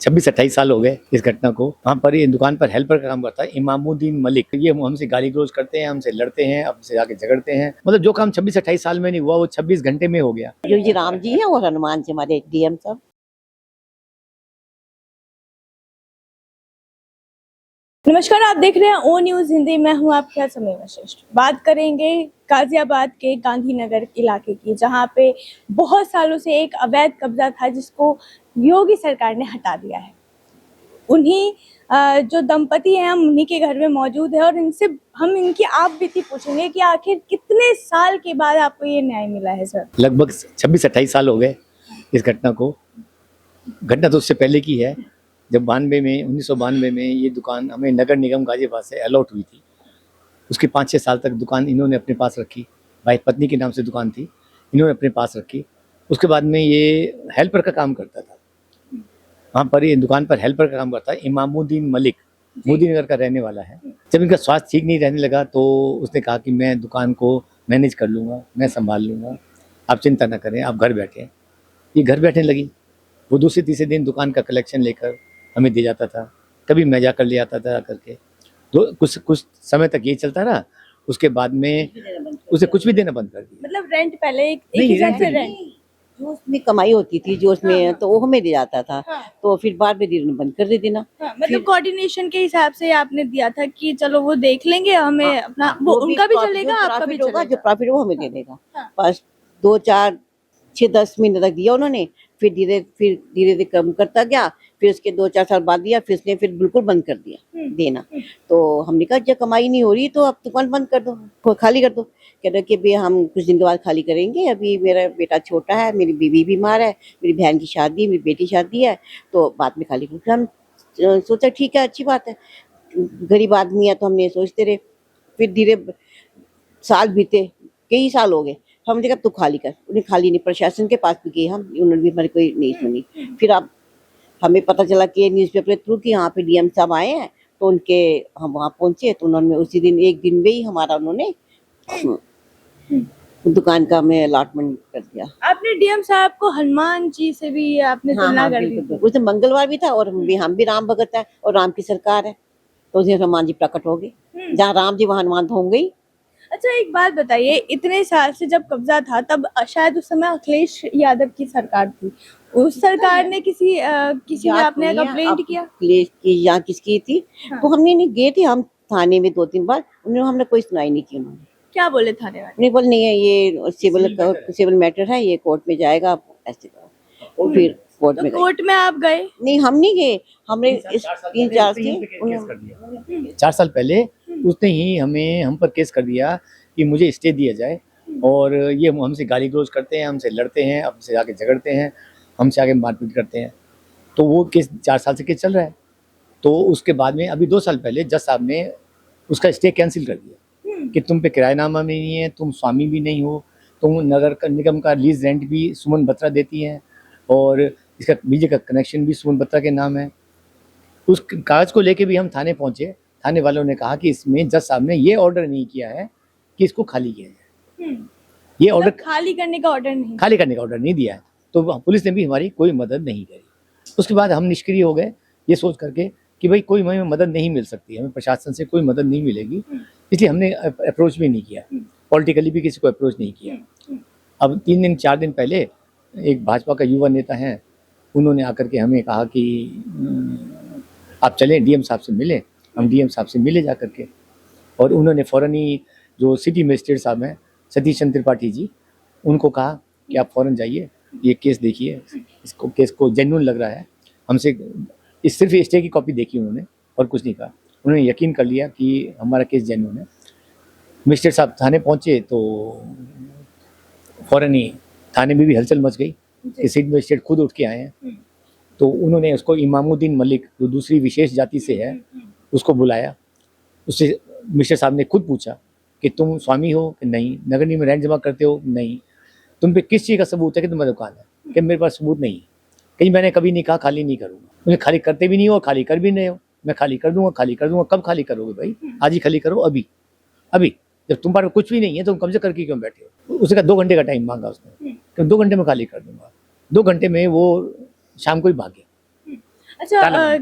26-28 साल हो गए इस घटना को। वहाँ पर ये दुकान पर हेल्पर का काम करता है इमामुद्दीन मलिक। ये हमसे गाली गलौज करते हैं, हमसे लड़ते हैं, हमसे आके झगड़ते हैं। मतलब जो काम 26-28 साल में नहीं हुआ वो 26 घंटे में हो गया। जो जी राम जी है और हनुमान जी हमारे डीएम साहब। नमस्कार, आप देख रहे हैं ओ न्यूज हिंदी। मैं हूं आपके साथ समय वशिष्ठ। बात करेंगे गाजियाबाद के गांधीनगर इलाके की, जहां पे बहुत सालों से एक अवैध कब्जा था जिसको योगी सरकार ने हटा दिया है। उन्हीं जो दंपति हैं, हम उन्हीं के घर में मौजूद है और इनसे हम इनकी आप बीती पूछेंगे कि आखिर कितने साल के बाद आपको ये न्याय मिला है सर। लगभग 26-28 साल हो गए इस घटना को। घटना तो उससे पहले की है, जब 1992 में ये दुकान हमें नगर निगम गाजियाबाद से अलॉट हुई थी। उसके 5-6 साल तक दुकान इन्होंने अपने पास रखी। भाई पत्नी के नाम से दुकान थी, इन्होंने अपने पास रखी। उसके बाद में ये हेल्पर का काम करता था। वहाँ पर ये दुकान पर हेल्पर का काम करता है इमामुद्दीन मलिक, मोदी नगर का रहने वाला है। जब इनका स्वास्थ्य ठीक नहीं रहने लगा तो उसने कहा कि मैं दुकान को मैनेज कर लूँगा, मैं संभाल लूँगा, आप चिंता ना करें, आप घर बैठें। ये घर बैठने लगी। वो दूसरे तीसरे दिन दुकान का कलेक्शन लेकर हमें दे जाता था, कभी मैं जाकर ले आता था करके। तो कुछ समय तक ये चलता रहा। उसके बाद में उसे कुछ भी देना बंद कर दिया। मतलब रेंट पहले एक नहीं, हिसाब से रेंट रेंट जो उसमें कमाई होती थी, जो उसमें तो वो हमें दे जाता था। हाँ। तो फिर बाद में धीरे बंद कर देना। मतलब कोऑर्डिनेशन के हिसाब से आपने दिया था कि चलो वो देख लेंगे, हमें अपना वो उनका भी चलेगा, आपका भी होगा, जो चलेगा। प्रॉफिट वो हमें दे देगा। हाँ। बस 2, 4, 6, 10 महीने तक दिया उन्होंने। फिर धीरे धीरे कम करता गया। फिर उसके 2-4 साल बाद दिया। फिर उसने फिर बिल्कुल बंद कर दिया देना। तो हमने कहा जब कमाई नहीं हो रही तो अब दुकान बंद कर दो, खाली कर दो। कह रहे कि भाई हम कुछ दिन के बाद खाली करेंगे, अभी मेरा बेटा छोटा है, मेरी बीवी बीमार है, मेरी बहन की शादी, मेरी बेटी शादी है, तो बाद में खाली करेंगे। हम सोचा ठीक है, अच्छी बात है, गरीब आदमी है तो हमने सोचते रहे। फिर धीरे साल बीते, कई साल हो गए। हमने कहा तू खाली कर। उन्हें खाली नहीं, प्रशासन के पास भी गए हम, उन्होंने भी हमारी कोई नहीं सुनी। फिर अब हमें पता चला कि न्यूज़पेपर के थ्रू कि यहाँ पे डीएम साहब आए हैं, तो उनके हम वहाँ पहुंचे तो उन्होंने उसी दिन एक दिन में ही हमारा उन्होंने दुकान का हमें अलॉटमेंट कर दिया। आपने डीएम साहब को हनुमान जी से भी आपने तुलना कर दी। उस दिन मंगलवार भी था और हम भी राम भगत है और राम की सरकार है, तो उस दिन हनुमान जी प्रकट हो गए। जहाँ राम जी वहाँ हनुमान तो होंगे ही। अच्छा, एक बात बताइए, इतने साल से जब कब्जा था तब शायद उस समय अखिलेश यादव की सरकार थी। उस सरकार ने किसी ने आपने कंप्लेंट किया? अखिलेश की या किसकी थी? हाँ। तो हमने नहीं गए थे हम थाने में 2-3 बार, उन्होंने हमने कोई सुनाई नहीं की। उन्होंने क्या बोले थाने वाले? नहीं बोल, नहीं है ये सिविल मैटर है, ये कोर्ट में जाएगा, आप ऐसे करो। और फिर कोर्ट में कोर्ट में आप गए? नहीं, हम नहीं गए। हमने 3-4 4 साल पहले उसने ही हम पर केस कर दिया कि मुझे स्टे दिया जाए, और ये हमसे गाली गलौज करते हैं, हमसे लड़ते हैं, हमसे आके झगड़ते हैं, हमसे आके मारपीट करते हैं। तो वो केस 4 साल से केस चल रहा है। तो उसके बाद में अभी 2 साल पहले जज साहब ने उसका स्टे कैंसिल कर दिया कि तुम पे किराएनामा भी नहीं है, तुम स्वामी भी नहीं हो, तुम नगर निगम का लीज रेंट भी सुमन बत्रा देती हैं, और इसका बिजली का कनेक्शन भी सुमन बत्रा के नाम है। उस कागज को लेके भी हम थाने पहुंचे। थाने वालों ने कहा कि इसमें जज साहब ने ये ऑर्डर नहीं किया है कि इसको खाली किया जाए। ये ऑर्डर खाली करने का ऑर्डर नहीं, खाली करने का ऑर्डर नहीं दिया है। तो पुलिस ने भी हमारी कोई मदद नहीं करी। उसके बाद हम निष्क्रिय हो गए, ये सोच करके कि भाई कोई हमें मदद नहीं मिल सकती, हमें प्रशासन से कोई मदद नहीं मिलेगी, इसलिए हमने अप्रोच भी नहीं किया, पॉलिटिकली भी किसी को अप्रोच नहीं किया। अब 3-4 दिन पहले एक भाजपा का युवा नेता है, उन्होंने आकर के हमें कहा कि आप चलें डीएम साहब से मिलें। हम डीएम साहब से मिले जा करके, और उन्होंने फ़ौरन ही जो सिटी मजिस्ट्रेट साहब हैं सतीश चंद्र त्रिपाठी जी, उनको कहा कि आप फ़ौरन जाइए, ये केस देखिए, इसको केस को जेन्युइन लग रहा है। हमसे सिर्फ स्टे की कॉपी देखी उन्होंने और कुछ नहीं कहा। उन्होंने यकीन कर लिया कि हमारा केस जेन्युइन है। मजिस्ट्रेट साहब थाने पहुँचे तो फ़ौरन ही थाने में भी हलचल मच गई कि सिटी मजिस्ट्रेट खुद उठ के आए हैं। तो उन्होंने उसको इमामुद्दीन मलिक, जो दूसरी विशेष जाति से है, उसको बुलाया। उससे मिस्टर साहब ने खुद पूछा कि तुम स्वामी हो कि नहीं, नगर निगम में रेंट जमा करते हो नहीं, तुम पे किस चीज़ का सबूत है कि तुम्हारी दुकान है? कि मेरे पास सबूत नहीं है, कहीं मैंने कभी नहीं कहा खाली नहीं करूँगा। मुझे खाली करते भी नहीं हो, खाली कर भी नहीं हो। मैं खाली कर दूंगा, खाली कर दूंगा। कब खाली करोगे भाई? आज ही खाली करो, अभी अभी। जब तुम पास कुछ भी नहीं है तो तुम कब्जे करके क्यों बैठे हो? उसका 2 घंटे का टाइम मांगा उसने कि 2 घंटे में खाली कर दूंगा। 2 घंटे में वो शाम को ही भाग गया। अच्छा ताला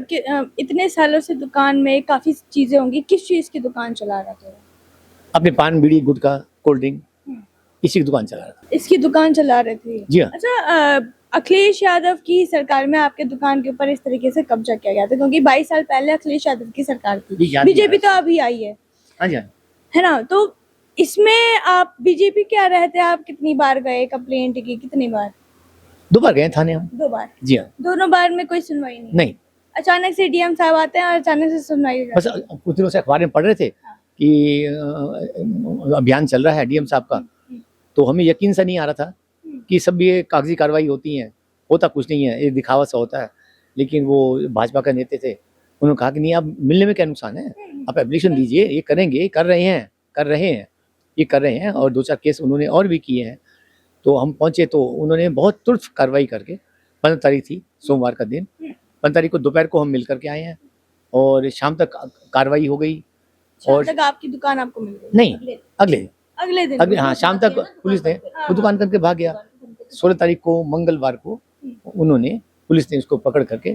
इतने सालों से दुकान में काफी चीजें होंगी, किस चीज की दुकान चला रहा था? अपने पान बीड़ी गुटखा कोल्ड ड्रिंक हम्म। इसी की दुकान चला रहा था। इसकी दुकान चला रहे थे। जी हाँ। अच्छा अखिलेश यादव की सरकार में आपके दुकान के ऊपर इस तरीके से कब्जा किया गया था, क्योंकि 22 साल पहले अखिलेश यादव की सरकार जी, थी, याद बीजेपी नहीं आ तो अभी आई है हाँ जी हाँ। है ना? तो इसमें आप बीजेपी क्या रहते, आप कितनी बार गए, कंप्लेंट की कितनी बार? 2 बार गए थाने हम। 2 बार। जी हाँ। दोनों बार में कोई सुनवाई नहीं? अचानक से डीएम साहब आते हैं और अचानक से सुनवाई हो बस जाती है। कुछ दिनों से अखबार में पढ़ रहे थे कि अभियान चल रहा है डीएम साहब का, तो हमें यकीन सा नहीं आ रहा था कि सब ये कागजी कार्रवाई होती है, होता कुछ नहीं है, ये दिखावा सा होता है। लेकिन वो भाजपा का नेता थे, उन्होंने कहा कि नहीं, आप मिलने में क्या नुकसान है, आप एप्लीकेशन दीजिए, ये करेंगे, कर रहे हैं ये कर रहे हैं। और 2-4 केस उन्होंने और भी किए हैं। तो हम पहुंचे तो उन्होंने बहुत तुरंत कार्रवाई करके 15 तारीख थी, सोमवार का दिन, 15 तारीख को दोपहर को हम मिल करके आए हैं और शाम तक कार्रवाई हो गई। शाम और तक आपकी दुकान आपको मिल गई? नहीं, अगले दिन अगले दिन हाँ शाम तक पुलिस ने वो दुकान करके भाग गया। 16 तारीख को मंगलवार को उन्होंने पुलिस ने उसको पकड़ करके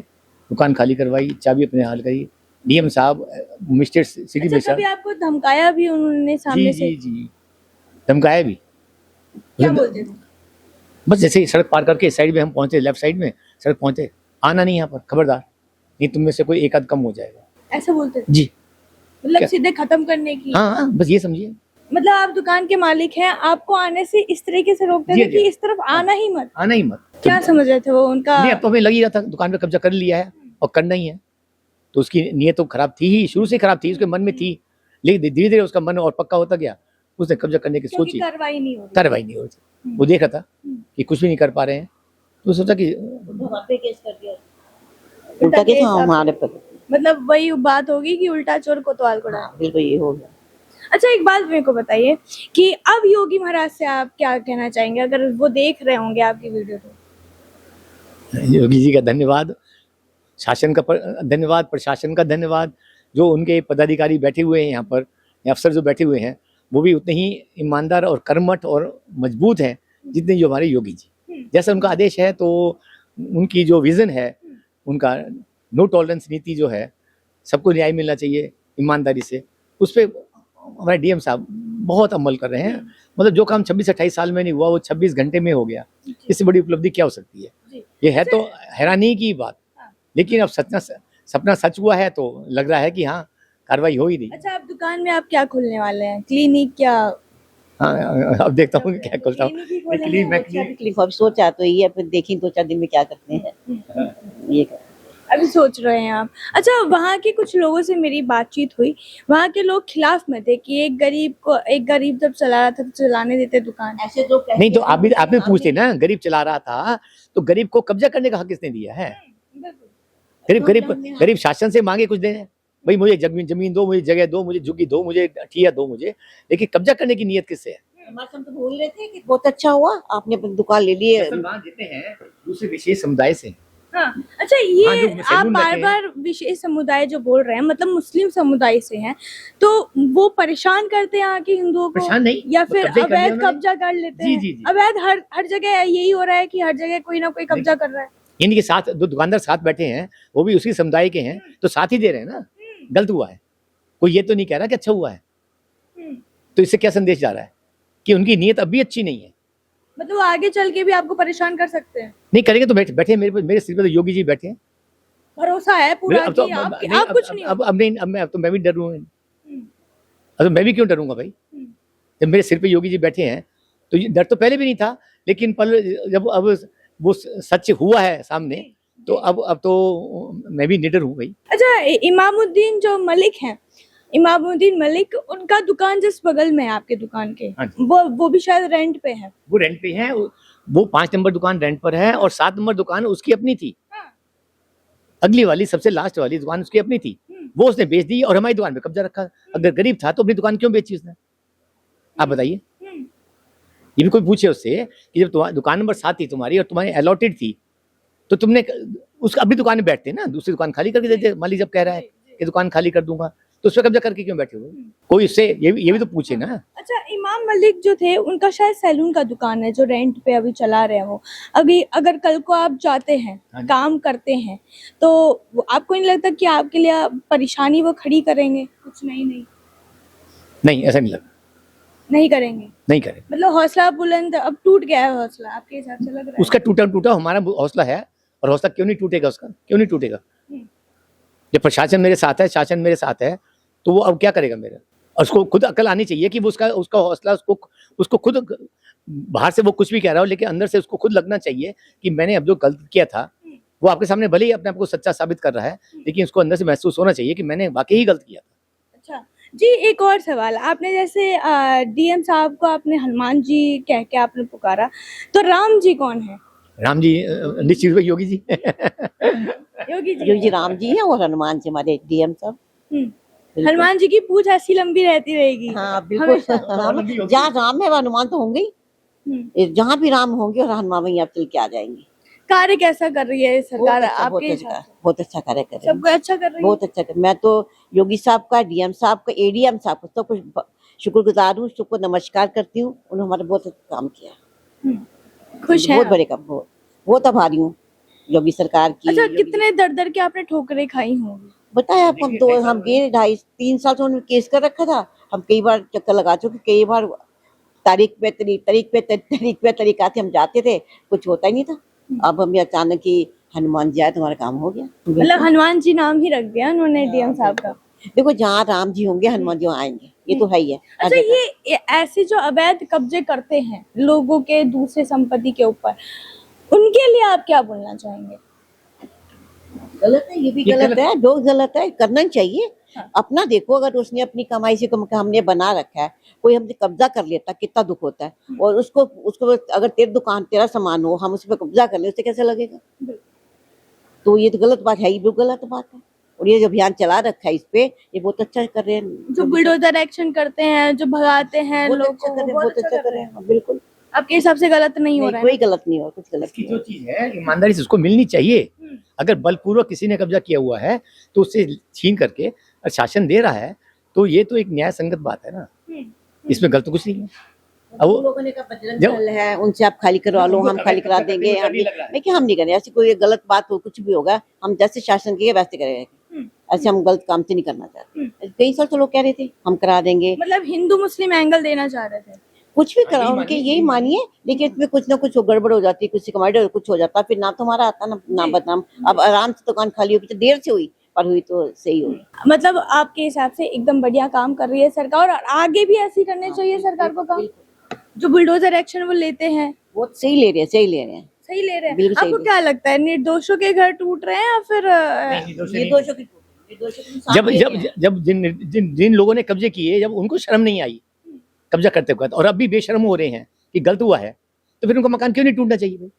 दुकान खाली करवाई, चाबी अपने हाल करी। डीएम साहब मिस्टर सिटी अच्छा, मिस्टर कभी आपको धमकाया भी उन्होंने सामने से? जी धमकाया भी। क्या बोलते थे? बस जैसे ही सड़क पार करके साइड में हम पहुंचे, लेफ्ट साइड में सड़क पहुंचे, आना नहीं यहाँ पर, खबरदार, नहीं तुम में से कोई एक आध कम हो जाएगा। ऐसा बोलते थे? जी मतलब क्या? सीधे खत्म करने की? हाँ, बस ये समझिए। मतलब आप दुकान के मालिक हैं, आपको आने से इस तरीके से रोकते जी, थे जी। कि इस तरफ आना ही मत? आना ही मत। क्या समझ रहे थे वो उनका? नहीं, अब तो हमें लग ही रहा था दुकान पे कब्जा कर लिया है और करना ही है, तो उसकी नीयत तो खराब थी ही, शुरू से खराब थी, उसके मन में थी। लेकिन धीरे धीरे उसका मन और पक्का होता गया, उसने कब्जा करने की क्योंकि सोची, कार्रवाई नहीं हो रही। कार्रवाई नहीं हो रही थी। वो देख रहा था कि कुछ भी नहीं कर पा रहे हैं, तो सोचा कि उल्टा केस हमारे पर। मतलब वही बात होगी कि उल्टा चोर कोतवाल को डांटे। बिल्कुल ये हो गया। अच्छा, एक बात मेरे को बताइए कि अब योगी महाराज से आप क्या कहना चाहेंगे, अगर वो देख रहे होंगे आपकी वीडियो तो? योगी जी का धन्यवाद, शासन का धन्यवाद, प्रशासन का धन्यवाद, जो उनके पदाधिकारी बैठे हुए हैं यहाँ पर, अफसर जो बैठे हुए हैं, वो भी उतने ही ईमानदार और कर्मठ और मजबूत हैं जितने जो हमारे योगी जी। जैसा उनका आदेश है, तो उनकी जो विजन है, उनका नो टॉलरेंस नीति जो है, सबको न्याय मिलना चाहिए ईमानदारी से, उस पर हमारे डीएम साहब बहुत अमल कर रहे हैं। मतलब जो काम 26-28 साल में नहीं हुआ, वो 26 घंटे में हो गया। इससे बड़ी उपलब्धि क्या हो सकती है? ये है तो हैरानी की बात, लेकिन अब सपना सच हुआ है, तो लग रहा है कि हाँ, कार्रवाई हो ही रही। अच्छा, आप दुकान में आप क्या खोलने वाले हैं? क्लिनिक क्या? हाँ, अब देखता हूँ क्या खोलता हूँ। क्लिनिक अब सोचा तो ये, फिर देखी 2-4 दिन में क्या करते हैं ये। अभी सोच रहे हैं आप? अच्छा, वहाँ के कुछ लोगों से मेरी बातचीत हुई, वहाँ के लोग खिलाफ में थे कि एक गरीब जब चला रहा था तो चलाने देते दुकान। ऐसे तो नहीं, तो आप भी पूछते ना, गरीब चला रहा था तो गरीब को कब्जा करने का हक किसने दिया है? गरीब शासन से मांगे कुछ दे, भाई मुझे जमीन दो, मुझे जगह दो, मुझे झुग्गी दो, मुझे ठिया दो मुझे, लेकिन कब्जा करने की नीयत किससे है? हमारे तो बोल रहे थे कि बहुत अच्छा हुआ आपने अपनी दुकान ले ली है। देते हैं दूसरे विशेष समुदाय से। हाँ, अच्छा, ये हाँ, जो आप सैलून बार बैठे बार विशेष समुदाय जो बोल रहे हैं, मतलब मुस्लिम समुदाय से हैं, तो वो परेशान करते हैं यहाँ के हिंदुओं को, परेशान नहीं, या वो फिर कब्जे कर लिया अवैध उन्होंने। कब्जा कर लेते जी, हैं? जी, जी। अवैध हर जगह यही हो रहा है कि हर जगह कोई ना कोई कब्जा कर रहा है। इनके साथ जो दुकानदार साथ बैठे हैं, वो भी उसी समुदाय के हैं, तो साथ ही दे रहे हैं ना। गलत हुआ है, कोई ये तो नहीं कह रहा कि अच्छा हुआ है। तो इससे क्या संदेश जा रहा है कि उनकी नीयत अभी अच्छी नहीं है। मतलब वो आगे चल के भी आपको परेशान कर सकते हैं? नहीं करेंगे तो बैठे मेरे सिर पे तो योगी जी बैठे हैं। भरोसा है पूरा अब तो कि आप कुछ नहीं अब नहीं, अब मैं भी डरूंगा। अब तो मैं भी क्यों डरूंगा भाई, जब मेरे सिर पे योगी जी बैठे हैं, तो ये डर तो पहले भी नहीं था, लेकिन जब अब वो सच हुआ है सामने, तो अब तो मैं भी निडर हूँ भाई। अच्छा, इमामुद्दीन जो मलिक हैं, इमामुद्दीन मलिक, उनका दुकान जिस बगल में है आपके दुकान के, हाँ, वो भी शायद रेंट पे है। वो रेंट पे है, वो 5 नंबर दुकान रेंट पर है और 7 नंबर दुकान उसकी अपनी थी। अगली वाली सबसे लास्ट वाली दुकान उसकी अपनी थी, वो उसने बेच दी और हमारी दुकान पे कब्जा रखा। अगर गरीब था तो अपनी दुकान क्यों बेची उसने? आप बताइए। ये भी कोई पूछे उससे कि जब तुम्हारी दुकान नंबर 7 थी तुम्हारी और तुम्हारी अलॉटेड थी, तो तुमने उसका अपनी दुकान में बैठते ना, दूसरी दुकान खाली करके देते। मालिक जब कह रहा है कि दुकान खाली कर दूंगा, तो उस पर कब्जा करके क्यों बैठे हुए? कोई उससे ये भी तो पूछे ना। अच्छा, इमाम मलिक जो थे उनका शायद सैलून का दुकान है जो रेंट पे अभी चला रहे हैं वो। अभी अगर कल को आप जाते हैं, हाँ जी। काम करते हैं, तो आपको नहीं लगता कि आपके लिए परेशानी वो खड़ी करेंगे? कुछ नहीं नहीं, ऐसा नहीं लगा, नहीं करेंगे। नहीं करे। मतलब हौसला बुलंद अब टूट गया है, हौसला आपके हिसाब से लग रहा है? उसका टूटा हमारा हौसला है, और हौसला क्यों नहीं टूटेगा उसका? क्यों नहीं टूटेगा? हम्म। जब प्रशासन मेरे साथ है, शासन मेरे साथ है, तो वो अब क्या करेगा मेरा? और उसको खुद अकल आनी चाहिए कि वो उसका हौसला उसको खुद, बाहर से वो कुछ भी कह रहा हो लेकिन अंदर से उसको खुद लगना चाहिए कि मैंने अब जो गलत किया था, वो आपके सामने भले ही अपने आप को सच्चा साबित कर रहा है, लेकिन उसको अंदर से महसूस होना चाहिए कि मैंने वाकई ही गलत किया था। अच्छा जी, एक और सवाल। आपने जैसे डीएम साहब को आपने हनुमान जी कह के आपने पुकारा, तो राम जी कौन है? राम जी निश्चित रूप से योगी जी। योगी जी। योगी राम जी हैं और हनुमान जी हमारे डीएम साहब। हम्म। हनुमान जी की पूछ ऐसी लंबी रहती रहेगी। हाँ बिल्कुल। हमेशा। जहाँ राम है वहाँ हनुमान तो होंगे ही। हम्म। जहाँ भी राम होंगे और हनुमान वहीं आप चल के आ जाएंगे। कार्य कैसा कर रही है सरकार आपके हिसाब से? बहुत अच्छा कार्य कर रहे हैं, सबको अच्छा कर रही है? बहुत अच्छा कर। मैं तो योगी साहब का, डीएम साहब का, एडीएम साहब का सब कुछ शुक्रगुजार हूँ, सबको नमस्कार करती हूँ। उन्होंने हमारा बहुत अच्छा काम किया। खुश हैं बहुत आप? बड़े काम, बहुत आभारी हूँ योगी सरकार की। अच्छा, कितने दर के आपने ठोकरें खाई होंगी? बताया आपको, हम गए 2.5-3 साल से उन्होंने केस कर रखा था। हम कई बार चक्कर लगा चुके, कई बार तारीख पे तरीक आते हम जाते थे, कुछ होता ही नहीं था। अब हमें अचानक ही हनुमान जी आए तो हमारा काम हो गया। मतलब हनुमान जी नाम ही रख दिया उन्होंने डीएम साहब का। देखो जहाँ राम जी होंगे हनुमान जी वहाँ आएंगे, ये तो है ही है। अच्छा, ये ऐसे जो अवैध कब्जे करते हैं लोगों के दूसरे संपत्ति के ऊपर, उनके लिए आप क्या बोलना चाहेंगे? गलत है, ये भी गलत है, बहुत गलत है, करना ही चाहिए। अपना देखो, अगर उसने अपनी कमाई से हमने बना रखा है, कोई हमसे कब्जा कर लेता कितना दुख होता है। और उसको अगर तेरी दुकान, तेरा सामान हो, हम उस पर कब्जा कर ले, उससे कैसे लगेगा? तो ये तो गलत बात है, ये भी गलत बात है। और ये जो अभियान चला रखा है इस पे, ये बहुत अच्छा कर रहे हैं। जो बुलडोजर एक्शन करते हैं, जो भगाते हैं बहुत लोगों अच्छा को, कर रहे हैं, बहुत बहुत अच्छा कर रहे हैं, बिल्कुल। आपके हिसाब से गलत नहीं हो रहा है? कोई गलत नहीं हो, कुछ गलत इसकी नहीं जो हो। चीज है ईमानदारी से उसको मिलनी चाहिए। अगर बलपूर्वक किसी ने कब्जा किया हुआ है तो उससे छीन करके और शासन दे रहा है, तो ये तो एक न्याय संगत बात है ना, इसमें गलत तो कुछ नहीं है। अब वो लोगों ने कहा बजरंग दल है, उनसे आप खाली करवा लो, हम खाली करा देंगे। हम नहीं करें ऐसी कोई गलत बात हो, कुछ भी होगा हम जैसे शासन किए वैसे करेंगे। ऐसे हम गलत काम से नहीं करना चाहते। कई साल तो लोग कह रहे थे हम करा देंगे, मतलब हिंदू मुस्लिम एंगल देना चाह रहे थे। कुछ भी करा उनके, यही मानिए, लेकिन इसमें कुछ ना कुछ गड़बड़ हो जाती है, कुछ कमाई कुछ हो जाता, फिर ना तुम्हारा आता ना बदनाम। अब आराम से दुकान खाली होगी, तो देर से हुई पर हुई तो सही हुई। मतलब आपके हिसाब से एकदम बढ़िया काम कर रही है सरकार, और आगे भी ऐसी करने चाहिए सरकार को काम। जो बुलडोजर एक्शन वो लेते हैं, वो सही ले रहे हैं, सही ले रहे हैं, सही ले रहे हैं। बिल्कुल सही आपको क्या लगता है, निर्दोषों के घर टूट रहे हैं या फिर निर्दोषों की जब जिन लोगों ने कब्जे किए, जब उनको शर्म नहीं आई कब्जा करते वक्त, और अब भी बेशर्म हो रहे हैं कि गलत हुआ है, तो फिर उनका मकान क्यों नहीं टूटना चाहिए भाई?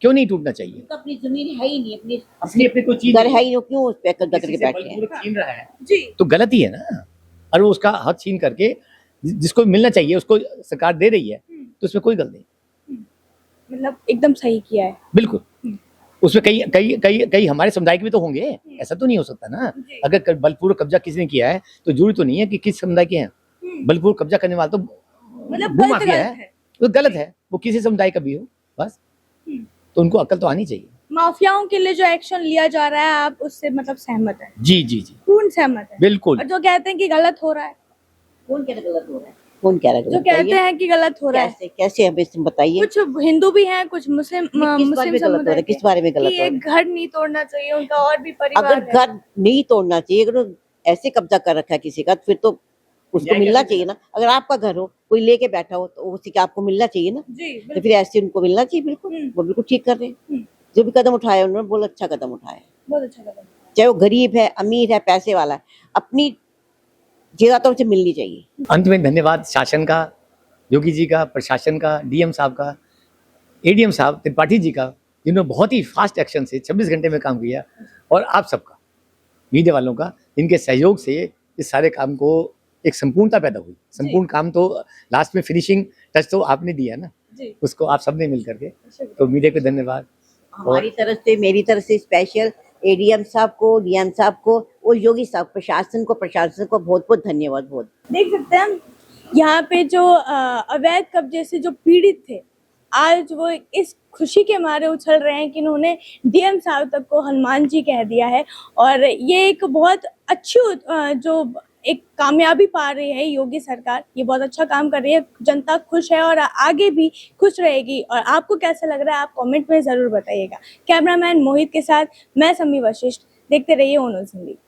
क्यों नहीं टूटना चाहिए? अपनी जमीन है ही नहीं, अपनी कोई चीज घर है ही नहीं, क्यों उस पे कब्जा करके बैठे हैं? छीन रहा है जी, तो गलत ही है ना। और वो उसका हक छीन करके जिसको मिलना चाहिए उसको सरकार दे रही है, तो उसमें कोई गलत नहीं। मतलब एकदम सही किया है। बिल्कुल। उसमें कई कई कई कई हमारे समुदाय के भी तो होंगे, ऐसा तो नहीं हो सकता ना। अगर बलपूर्वक कब्जा किसी ने किया है तो जरूरी तो नहीं है कि किस समुदाय के हैं। बलपूर्वक कब्जा करने वाला तो मतलब भूमाफिया है, वो गलत है, वो किसी समुदाय का भी हो बस, तो उनको अकल तो आनी चाहिए। माफियाओं के लिए जो एक्शन लिया जा रहा है, आप उससे मतलब सहमत है? जी जी जी, पूर्ण सहमत है। बिल्कुल। और जो कहते हैं कि गलत हो रहा है, कौन कह रहा है गलत हो रहा है? कौन कह रहा है जो गलत? कहते हैं कि गलत हो रहा है, कैसे हमें बताइए। कुछ हिंदू भी हैं, कुछ मुस्लिम किस बारे में गलत हो रहा है? किस बारे में गलत कि हो रहा एक है? घर नहीं तोड़ना चाहिए उनका, और भी परिवार अगर है। घर नहीं तोड़ना चाहिए, अगर ऐसे कब्जा कर रखा है किसी का, फिर तो उसको मिलना चाहिए ना। अगर आपका घर हो, कोई लेके बैठा हो, तो उसी का आपको मिलना चाहिए ना। जी, तो फिर ऐसे उनको मिलना चाहिए, बिल्कुल। वो बिल्कुल ठीक कर रहे हैं, जो भी कदम उठाया उन्होंने, बहुत अच्छा कदम उठाया। बहुत अच्छा कदम। चाहे वो गरीब है, अमीर है, पैसे वाला है, अपनी जगह तो उसे मिलनी चाहिए। अंत में धन्यवाद शासन का, योगी जी का, प्रशासन का, डीएम साहब का, एडीएम साहब त्रिपाठी जी का, जिन्होंने बहुत ही फास्ट एक्शन से 26 घंटे में काम किया, और आप सबका, मीडिया वालों का, इनके सहयोग से इस सारे काम को एक संपूर्णता पैदा हुई। संपूर्ण काम तो लास्ट में फिनिशिंग टच तो आपने दिया ना, उसको आप सबने मिल करके, तो मीडिया को धन्यवाद। हमारी तरफ से, मेरी तरफ से स्पेशल एडीएम साहब को, डीएम साहब को, वो योगी साहब प्रशासन को बहुत बहुत धन्यवाद। बहुत देख सकते हैं हम यहाँ पे जो अवैध कब्जे से जो पीड़ित थे, आज वो इस खुशी के मारे उछल रहे हैं कि इन्होंने डीएम साहब तक को हनुमान जी कह दिया है। और ये एक बहुत अच्छी जो एक कामयाबी पा रही है योगी सरकार, ये बहुत अच्छा काम कर रही है, जनता खुश है और आगे भी खुश रहेगी। और आपको कैसा लग रहा है आप कमेंट में जरूर बताइएगा। कैमरामैन मोहित के साथ मैं समी वशिष्ठ, देखते रहिए ओ न्यूज़ हिंदी।